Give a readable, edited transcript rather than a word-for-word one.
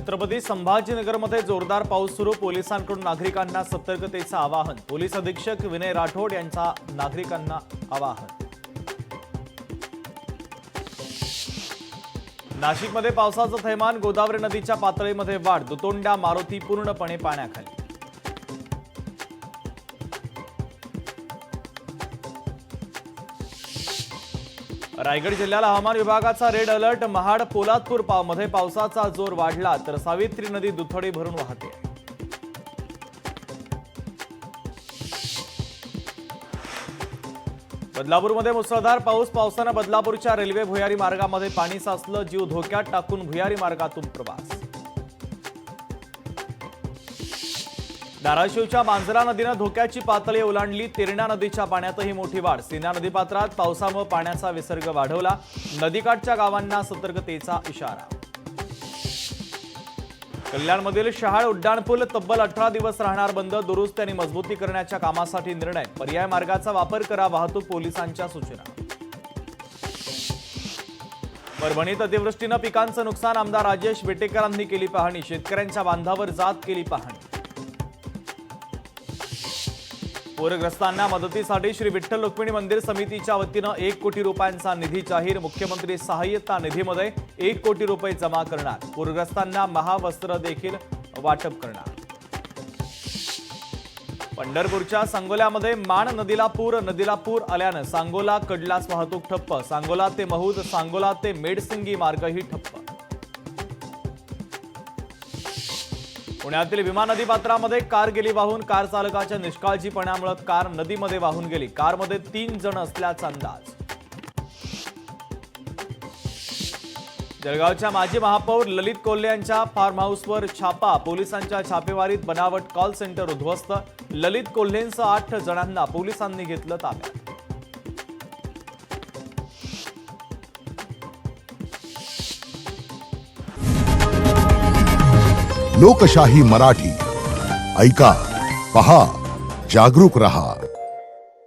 छत्रपती संभाजीनगरमध्ये जोरदार पाऊस सुरू। पोलिसांकडून नागरिकांना सतर्कतेचं आवाहन। पोलीस अधीक्षक विनय राठोड यांचा नागरिकांना आवाहन। नाशिकमध्ये पावसाचं थैमान। गोदावरी नदीच्या पातळीमध्ये वाढ। दुतोंड्या मारुती पूर्णपणे पाण्याखाली। रायगड जिल्ह्याला हवामान विभागाचा रेड अलर्ट। महाड पोलादपूर मध्ये पावसाचा जोर वाढला तर सावित्री नदी दुथडी भरून वाहते। बदलापूरमध्ये मुसळधार पाऊस। पावसाने बदलापूरच्या रेल्वे भुयारी मार्गामध्ये पाणी साचलं। जीव धोक्यात टाकून भुयारी मार्गातून प्रवास। धाराशिवच्या मांजरा नदीने धोक्याची पातळी ओलांडली। तेरणा नदीच्या पाण्यातही मोठी वाढ। सीना नदीपात्रात पावसामुळे पाण्याचा विसर्ग वाढवला। नदीकाठच्या गावांना सतर्कतेचा इशारा। कल्याणमधील शहाळ उड्डाणपूल तब्बल 18 दिवस राहणार बंद। दुरुस्ती आणि मजबूतीकरणाच्या कामासाठी निर्णय। पर्याय मार्गाचा वापर करा। वाहतूक पोलिसांच्या सूचना। परभणीत अतिवृष्टीनं पिकांचं नुकसान। आमदार राजेश बेटेकरांनी केली पाहणी। शेतकऱ्यांच्या बांधावर जात केली पाहणी। पूरग्रस्तांना मदतीसाठी श्री विठ्ठल रुक्मिणी मंदिर समितीच्या वतीनं 1 कोटी रुपयांचा निधी जाहीर। मुख्यमंत्री सहाय्यता निधीमध्ये 1 कोटी रुपये जमा करणार। पूरग्रस्तांना महावस्त्र देखील वाटप करणार। पंढरपूरच्या सांगोल्यामध्ये माण नदीला पूर आल्यानं सांगोला कडलास वाहतूक ठप्प। सांगोला ते महूद, सांगोला ते मेडसिंगी मार्गही ठप्प। पुण्यातील भीमा नदीपात्रामध्ये कार गेली वाहून। कार चालकाच्या निष्काळजीपणामुळे कार नदीमध्ये वाहून गेली। कारमध्ये 3 जण असल्याचा अंदाज। जळगावच्या माजी महापौर ललित कोल्हे यांच्या फार्म हाऊसवर छापा। पोलिसांच्या छापेमारीत बनावट कॉल सेंटर उद्ध्वस्त। ललित कोल्हेंसह 8 जणांना पोलिसांनी घेतलं ताब्यात। लोकशाही मराठी ऐका, पहा, जागरूक रहा।